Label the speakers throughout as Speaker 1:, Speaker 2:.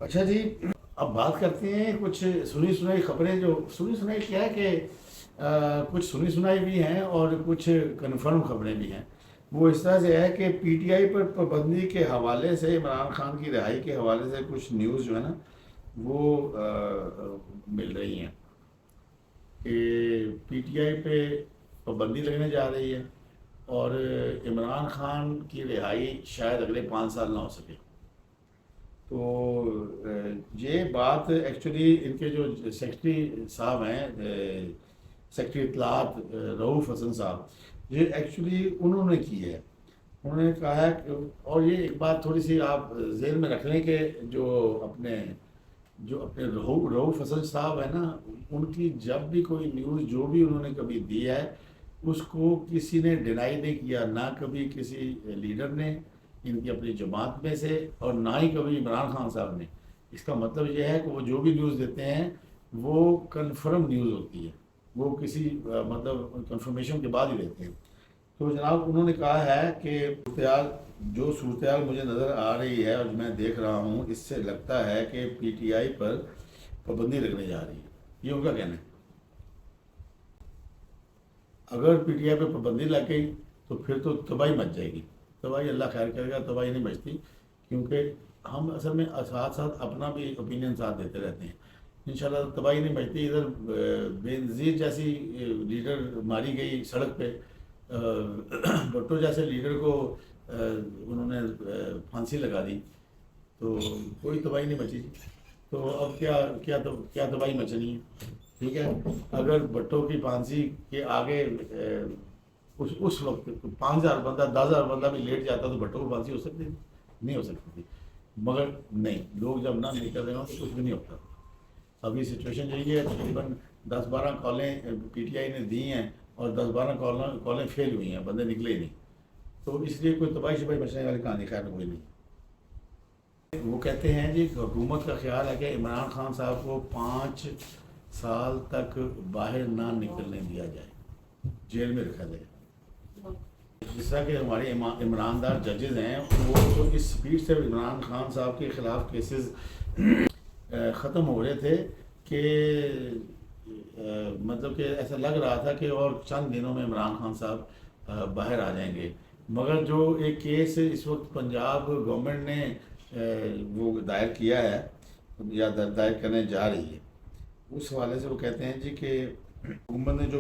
Speaker 1: اچھا جی، اب بات کرتے ہیں کچھ سنی سنائی خبریں. جو سنی سنائی کیا ہے کہ کچھ سنی سنائی بھی ہیں اور کچھ کنفرم خبریں بھی ہیں. وہ اس طرح سے ہے کہ پی ٹی آئی پر پابندی کے حوالے سے، عمران خان کی رہائی کے حوالے سے کچھ نیوز جو ہے نا وہ مل رہی ہیں کہ پی ٹی آئی پہ پابندی لگنے جا رہی ہے اور عمران خان کی رہائی شاید اگلے 5 سال نہ ہو سکے. تو یہ بات ایکچولی ان کے جو سیکرٹری صاحب ہیں، سیکرٹری اطلاعات رؤوف حسن صاحب، یہ ایکچولی انہوں نے کی ہے. انہوں نے کہا ہے کہ، اور یہ ایک بات تھوڑی سی آپ ذہن میں رکھ لیں کہ جو اپنے رؤوف حسن صاحب ہیں نا، ان کی جب بھی کوئی نیوز جو بھی انہوں نے کبھی دی ہے اس کو کسی نے ڈینائی نہیں کیا، نہ کبھی کسی لیڈر نے ان کی اپنی جماعت میں سے، اور نہ ہی کبھی عمران خان صاحب نے. اس کا مطلب یہ ہے کہ وہ جو بھی نیوز دیتے ہیں وہ کنفرم نیوز ہوتی ہے، وہ کسی مطلب کنفرمیشن کے بعد ہی دیتے ہیں. تو جناب انہوں نے کہا ہے کہ صورتحال مجھے نظر آ رہی ہے اور میں دیکھ رہا ہوں، اس سے لگتا ہے کہ پی ٹی آئی پر پابندی لگنے جا رہی ہے. یہ ان کا کہنا ہے. اگر پی ٹی آئی پہ پابندی لگ گئی تو پھر تو تباہی مچ جائے گی. تباہی اللہ خیر کرے گا، تباہی نہیں مچتی، کیونکہ ہم اصل میں ساتھ ساتھ اپنا بھی اوپینین ساتھ دیتے رہتے ہیں. انشاءاللہ تباہی نہیں مچتی. ادھر بے نظیر جیسی لیڈر ماری گئی سڑک پہ، بھٹو جیسے لیڈر کو انہوں نے پھانسی لگا دی، تو کوئی تباہی نہیں مچی. تو اب کیا تباہی مچنی ہے؟ ٹھیک ہے، اگر بھٹو کی پھانسی کے آگے اس وقت 5,000 بندہ 10,000 بندہ بھی لیٹ جاتا تو بھٹو کو پھانسی ہو سکتی تھی؟ نہیں ہو سکتی تھی. مگر نہیں، لوگ جب نہ نکل رہے ہوں تو کچھ بھی نہیں ہوتا. ابھی سچویشن یہی ہے، تقریباً 10-12 کالیں پی ٹی آئی نے دی ہیں اور 10-12 کالیں فیل ہوئی ہیں، بندے نکلے ہی نہیں. تو اس لیے کوئی تباہی شباہی بچنے والی کہانی خیر کوئی نہیں. وہ کہتے ہیں جی حکومت کا خیال ہے کہ عمران خان صاحب کو 5 سال تک باہر نہ نکلنے دیا جائے، جیل میں رکھا جائے. جس طرح کہ ہمارے عمراندار ججز ہیں، وہ تو اس سپیڈ سے عمران خان صاحب کے خلاف کیسز ختم ہو رہے تھے کہ مطلب کہ ایسا لگ رہا تھا کہ اور چند دنوں میں عمران خان صاحب باہر آ جائیں گے. مگر جو ایک کیس اس وقت پنجاب گورنمنٹ نے وہ دائر کیا ہے یا دائر کرنے جا رہی ہے، اس حوالے سے وہ کہتے ہیں جی کہ حکومت نے جو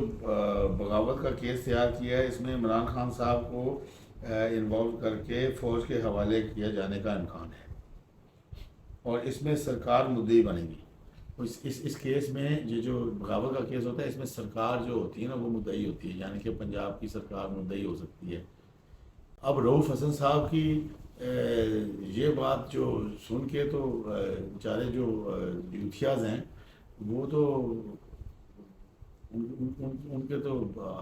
Speaker 1: بغاوت کا کیس تیار کیا ہے، اس میں عمران خان صاحب کو انوالو کر کے فوج کے حوالے کیا جانے کا امکان ہے، اور اس میں سرکار مدعی بنے گی. اس کیس میں یہ جو بغاوت کا کیس ہوتا ہے، اس میں سرکار جو ہوتی ہے نا وہ مدعی ہوتی ہے، یعنی کہ پنجاب کی سرکار مدعی ہو سکتی ہے. اب رؤوف حسن صاحب کی یہ بات جو سن کے تو بیچارے جو یوتھیاز ہیں وہ تو ان کے تو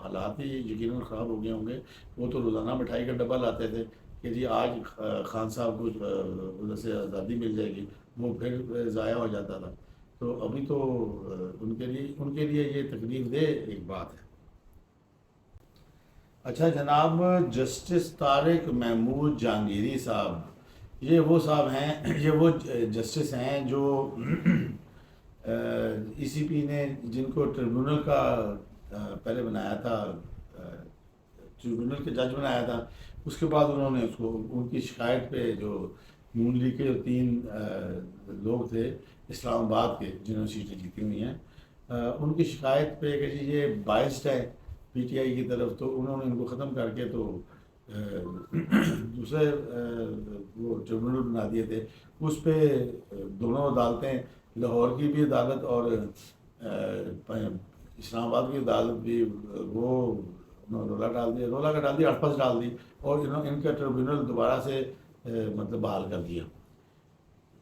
Speaker 1: حالات ہی یقیناً خراب ہو گئے ہوں گے. وہ تو روزانہ مٹھائی کا ڈبہ لاتے تھے کہ جی آج خان صاحب کو ادھر سے آزادی مل جائے گی، وہ پھر ضائع ہو جاتا تھا. تو ابھی تو ان کے لیے یہ تکلیف دہ ایک بات ہے. اچھا جناب، جسٹس طارق محمود جہانگیری صاحب، یہ وہ صاحب ہیں، یہ وہ جسٹس ہیں جو ای سی پی نے جن کو ٹریبیونل کا پہلے بنایا تھا، ٹریبیونل کے جج بنایا تھا. اس کے بعد انہوں نے اس کو ان کی شکایت پہ، جو نون لیگ کے جو 3 لوگ تھے اسلام آباد کے جنہوں نے سیٹیں جیتی ہوئی ہیں، ان کی شکایت پہ کہ جی یہ بائسڈ ہے پی ٹی آئی کی طرف، تو انہوں نے ان کو ختم کر کے تو دوسرے وہ ٹریبیونل بنا دیے تھے. اس پہ دونوں عدالتیں، لاہور کی بھی عدالت اور اسلام آباد کی عدالت بھی، وہ رولا کا ڈال دیا، 8 ڈال دی، اور ان کا ٹریبیونل دوبارہ سے مطلب بحال کر دیا.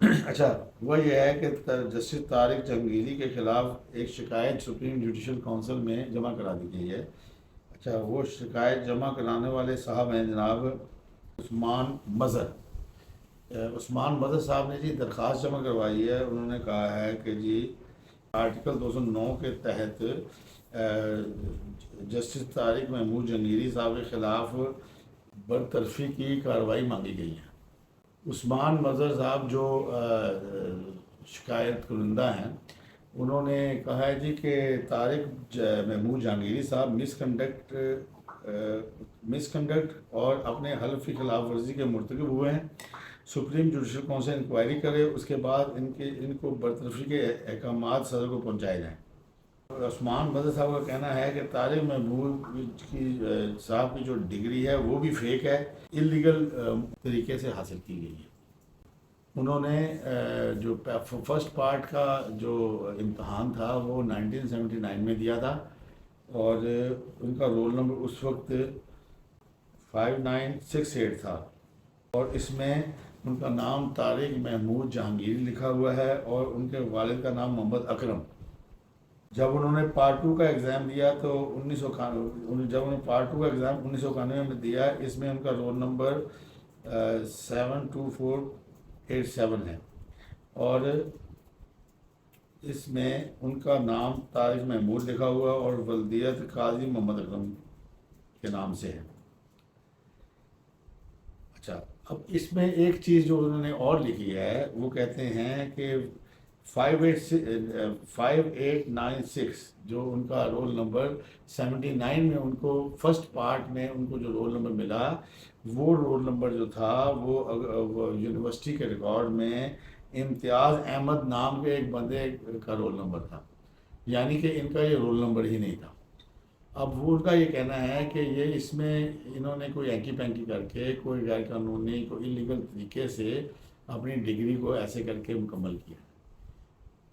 Speaker 1: اچھا، وہ یہ ہے کہ جسٹس طارق جہانگیری کے خلاف ایک شکایت سپریم جوڈیشل کونسل میں جمع کرا دی گئی ہے. اچھا، وہ شکایت جمع کرانے والے صاحب ہیں جناب عثمان مظہر. عثمان مظہر صاحب نے جی درخواست جمع کروائی ہے. انہوں نے کہا ہے کہ جی آرٹیکل 209 کے تحت جسٹس طارق محمود جہانگیری صاحب کے خلاف برطرفی کی کارروائی مانگی گئی ہے. عثمان مظہر صاحب جو شکایت کنندہ ہیں، انہوں نے کہا ہے جی کہ طارق محمود جہانگیری صاحب مس کنڈکٹ اور اپنے حلف کی خلاف ورزی کے مرتکب ہوئے ہیں۔ سپریم جوڈیشل کونسل انکوائری کرے، اس کے بعد ان کو برطرفی کے احکامات صدر کو پہنچائے جائیں۔ عثمان مظہر صاحب کا کہنا ہے کہ طارق محمود صاحب کی جو ڈگری ہے وہ بھی فیک ہے، اللیگل طریقے سے حاصل کی گئی ہے۔ انہوں نے جو فرسٹ پارٹ کا جو امتحان تھا وہ 1979 میں دیا تھا، اور ان کا رول نمبر اس وقت 5968 تھا، اور اس میں ان کا نام طارق محمود جہانگیری لکھا ہوا ہے اور ان کے والد کا نام محمد اکرم۔ جب انہوں نے پارٹ 2 کا ایگزام دیا تو جب انہوں نے پارٹ 2 کا ایگزام 1991 میں دیا، اس میں ان کا رول نمبر 72487 ہے، اور اس میں ان کا نام طارق محمود لکھا ہوا اور ولدیت قاضی محمد اکرم کے نام سے ہے۔ اچھا، اب اس میں ایک چیز جو انہوں نے اور لکھی ہے، وہ کہتے ہیں کہ 5896 جو ان کا رول نمبر 79 میں ان کو فرسٹ پارٹ میں ان کو جو رول نمبر ملا، وہ رول نمبر جو تھا وہ یونیورسٹی کے ریکارڈ میں امتیاز احمد نام کے ایک بندے کا رول نمبر تھا، یعنی کہ ان کا یہ رول نمبر ہی نہیں تھا۔ اب وہ ان کا یہ کہنا ہے کہ یہ اس میں انہوں نے کوئی اینکی پینکی کر کے کوئی غیر قانونی کوئی اللیگل طریقے سے اپنی ڈگری کو ایسے کر کے مکمل کیا،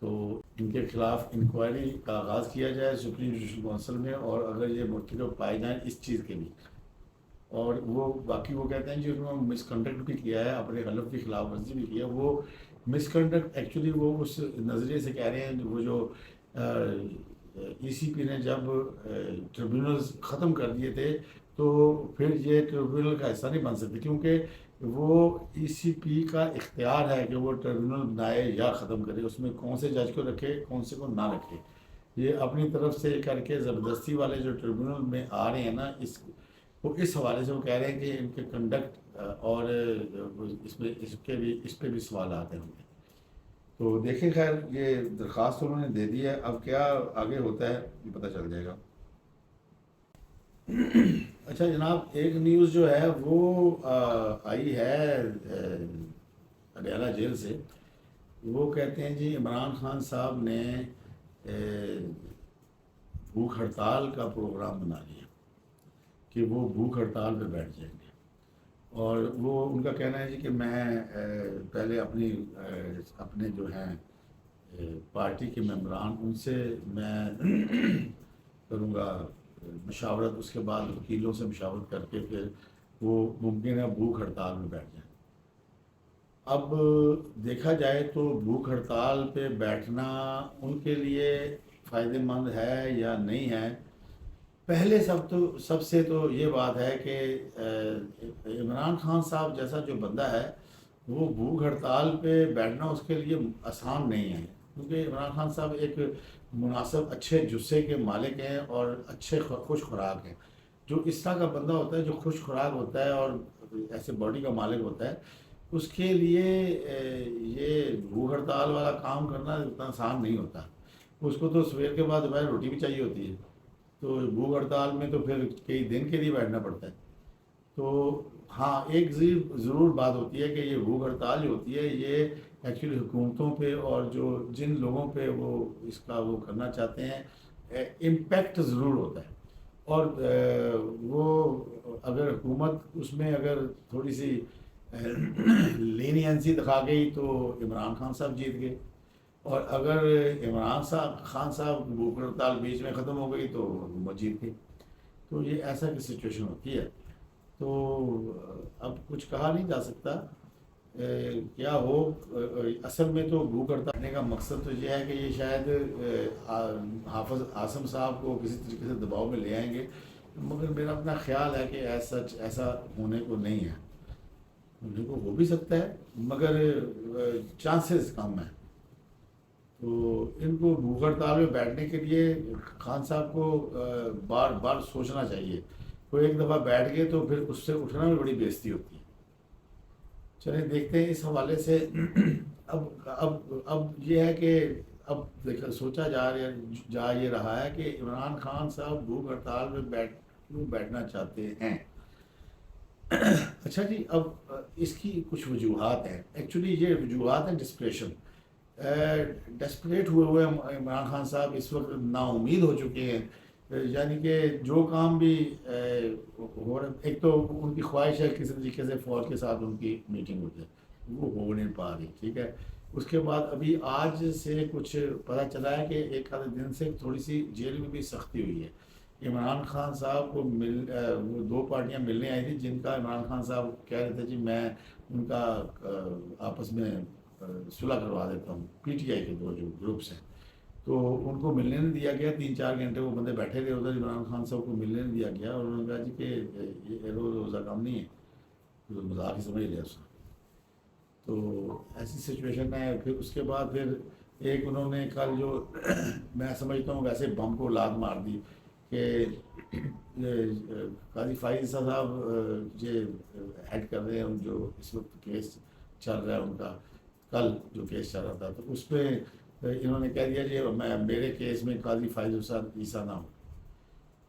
Speaker 1: تو ان کے خلاف انکوائری کا آغاز کیا جائے سپریم جوڈیشل کونسل میں، اور اگر یہ مرتکب پائے جائیں اس چیز کے بھی، اور وہ باقی وہ کہتے ہیں جی انہوں نے مس کنڈکٹ بھی کیا ہے، اپنے حلف کی خلاف ورزی بھی کیا۔ وہ مس کنڈکٹ ایکچولی وہ اس نظریے سے کہہ رہے ہیں وہ جو ای سی پی نے جب ٹریبیونلز ختم کر دیے تھے تو پھر یہ ٹریبیونل کا حصہ نہیں بن سکتے، کیونکہ وہ ای سی پی کا اختیار ہے کہ وہ ٹریبیونل بنائے یا ختم کرے، اس میں کون سے جج کو رکھے کون سے کو نہ رکھے۔ یہ اپنی طرف سے کر کے زبردستی والے جو ٹریبیونل میں آ رہے ہیں نا، اس حوالے سے وہ کہہ رہے ہیں کہ ان کے کنڈکٹ اور اس پہ بھی سوالات ہیں۔ تو دیکھیں، خیر یہ درخواست انہوں نے دے دی ہے، اب کیا آگے ہوتا ہے یہ پتہ چل جائے گا۔ اچھا جناب، ایک نیوز جو ہے وہ آئی ہے اڈیالہ جیل سے، وہ کہتے ہیں جی عمران خان صاحب نے بھوک ہڑتال کا پروگرام بنا لیا کہ وہ بھوک ہڑتال پہ بیٹھ جائیں گے، اور وہ ان کا کہنا ہے جی کہ میں پہلے اپنے جو ہیں پارٹی کے ممبران ان سے میں کروں گا مشاورت، اس کے بعد وکیلوں سے مشاورت کر کے پھر وہ ممکن ہے بھوک ہڑتال میں بیٹھ جائیں۔ اب دیکھا جائے تو بھوک ہڑتال پہ بیٹھنا ان کے لیے فائدہ مند ہے یا نہیں ہے۔ پہلے سب سے تو یہ بات ہے کہ عمران خان صاحب جیسا جو بندہ ہے وہ بھوک ہڑتال پہ بیٹھنا اس کے لیے آسان نہیں ہے، کیونکہ عمران خان صاحب ایک مناسب اچھے جسے کے مالک ہیں اور اچھے خوش خوراک ہیں۔ جو اس طرح کا بندہ ہوتا ہے جو خوش خوراک ہوتا ہے اور ایسے باڈی کا مالک ہوتا ہے، اس کے لیے یہ بھوک ہڑتال والا کام کرنا اتنا آسان نہیں ہوتا۔ اس کو تو صبح کے بعد دوپہر روٹی بھی چاہیے ہوتی ہے، تو بھوک ہڑتال میں تو پھر کئی دن کے لیے بیٹھنا پڑتا ہے۔ تو ہاں، ایک ضرور بات ہوتی ہے کہ یہ بھوک ہڑتال جو ہوتی ہے یہ ایکچولی حکومتوں پہ اور جن لوگوں پہ وہ اس کا وہ کرنا چاہتے ہیں امپیکٹ ضرور ہوتا ہے، اور وہ اگر حکومت اس میں اگر تھوڑی سی لینینسی دکھا گئی تو عمران خان صاحب جیت گئے، اور اگر عمران خان صاحب بھوک ہڑتال بیچ میں ختم ہو گئی تو حکومت جیت گئی۔ تو یہ ایسا کی سچویشن ہوتی ہے۔ تو اب کچھ کہا نہیں جا سکتا کیا ہو۔ اصل میں تو بھوک ہڑتال کرنے کا مقصد تو یہ ہے کہ یہ شاید حافظ عاصم صاحب کو کسی طریقے سے دباؤ میں لے آئیں گے، مگر میرا اپنا خیال ہے کہ ایسا ہونے کو نہیں ہے۔ ہونے کو ہو بھی سکتا ہے مگر چانسز کم ہیں۔ تو ان کو بھوک ہڑتال میں بیٹھنے کے لیے خان صاحب کو بار بار سوچنا چاہیے۔ کوئی ایک دفعہ بیٹھ گئے تو پھر اس سے اٹھنا بھی بڑی بے عزتی ہوتی ہے۔ چلیں دیکھتے ہیں اس حوالے سے اب یہ ہے کہ اب دیکھا سوچا جا یہ رہا ہے کہ عمران خان صاحب بھوک ہڑتال میں کیوں بیٹھنا چاہتے ہیں. اچھا جی، اب اس کی کچھ وجوہات ہیں. ایکچولی یہ وجوہات ہیں ڈسپریشن. ڈسپریٹ ہوئے عمران خان صاحب اس وقت نا امید ہو چکے ہیں. یعنی کہ جو کام بھی ہو رہا، ایک تو ان کی خواہش ہے کسی طریقے سے فوج کے ساتھ ان کی میٹنگ ہو جائے، وہ ہو نہیں پا رہی. ٹھیک ہے. اس کے بعد ابھی آج سے کچھ پتہ چلا ہے کہ ایک آدھے دن سے تھوڑی سی جیل میں بھی سختی ہوئی ہے. عمران خان صاحب کو وہ دو پارٹیاں ملنے آئی تھیں جن کا عمران خان صاحب کہہ رہے تھے جی میں ان کا آپس میں صلح کروا دیتا ہوں. پی ٹی آئی کے دو جو گروپس ہیں تو ان کو ملنے نہیں دیا گیا. 3-4 گھنٹے وہ بندے بیٹھے رہے ادھر، عمران خان صاحب کو ملنے نہیں دیا گیا. اور انہوں نے کہا جی کہ یہ روز روزہ کام نہیں ہے، مذاق ہی سمجھ لیا اس نے. تو ایسی سچویشن ہے. پھر اس کے بعد پھر ایک انہوں نے کل جو میں سمجھتا ہوں ویسے بم کو لات مار دی کہ قاضی فائز صاحب یہ ہیڈ کر رہے ہیں جو اس وقت کیس چل رہا ہے ان کا. کل جو کیس چل رہا تھا تو اس پہ انہوں نے کہہ دیا کہ میں میرے کیس میں قاضی فائز حسین عیسیٰ نہ ہوں.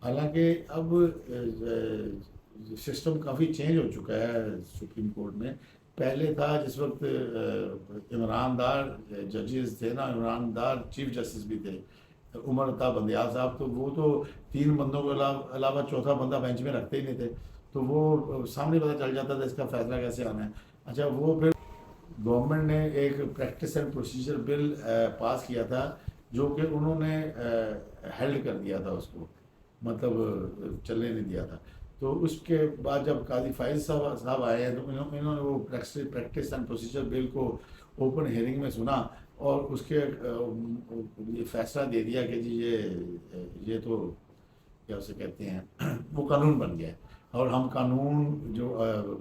Speaker 1: حالانکہ اب سسٹم کافی چینج ہو چکا ہے سپریم کورٹ میں. پہلے تھا جس وقت عمران دار ججز تھے نا، عمران دار چیف جسٹس بھی تھے، عمر عطا بندیال صاحب، تو وہ تو 3 بندوں کے علاوہ چوتھا بندہ بینچ میں رکھتے ہی نہیں تھے. تو وہ سامنے پتہ چل جاتا تھا اس کا فیصلہ کیسے آنا ہے. اچھا، وہ پھر گورنمنٹ نے ایک پریکٹس اینڈ پروسیجر بل پاس کیا تھا جو کہ انہوں نے ہیلڈ کر دیا تھا اس کو، مطلب چلنے نہیں دیا تھا. تو اس کے بعد جب قاضی فائز صاحب آئے ہیں تو انہوں نے وہ پریکٹس اینڈ پروسیجر بل کو اوپن ہیئرنگ میں سنا اور اس کے یہ فیصلہ دے دیا کہ جی یہ تو کیا اسے کہتے ہیں وہ قانون بن گیا ہے. اور ہم قانون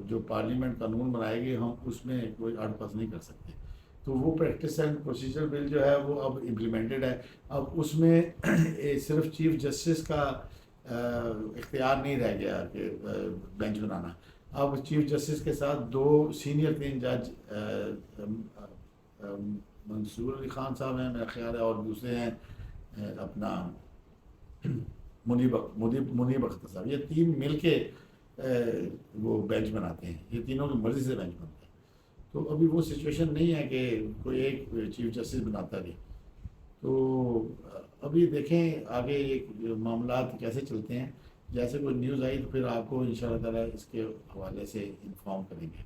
Speaker 1: جو پارلیمنٹ قانون بنائے گی ہم اس میں کوئی اڑ پس نہیں کر سکتے. تو وہ پریکٹس اینڈ پروسیجر بل جو ہے وہ اب امپلیمنٹڈ ہے. اب اس میں صرف چیف جسٹس کا اختیار نہیں رہ گیا کہ بینچ بنانا. اب چیف جسٹس کے ساتھ 2 سینئر 3 جج منصور علی خان صاحب ہیں میرا خیال ہے، اور دوسرے ہیں اپنا منیب اختر صاحب. یہ 3 مل کے وہ بینچ بناتے ہیں. یہ تینوں کی مرضی سے بینچ بنتے ہیں. تو ابھی وہ سچویشن نہیں ہے کہ کوئی ایک چیف جسٹس بناتا رہے. تو ابھی دیکھیں آگے یہ معاملات کیسے چلتے ہیں. جیسے کوئی نیوز آئی تو پھر آپ کو انشاءاللہ تعالیٰ اس کے حوالے سے انفارم کریں گے.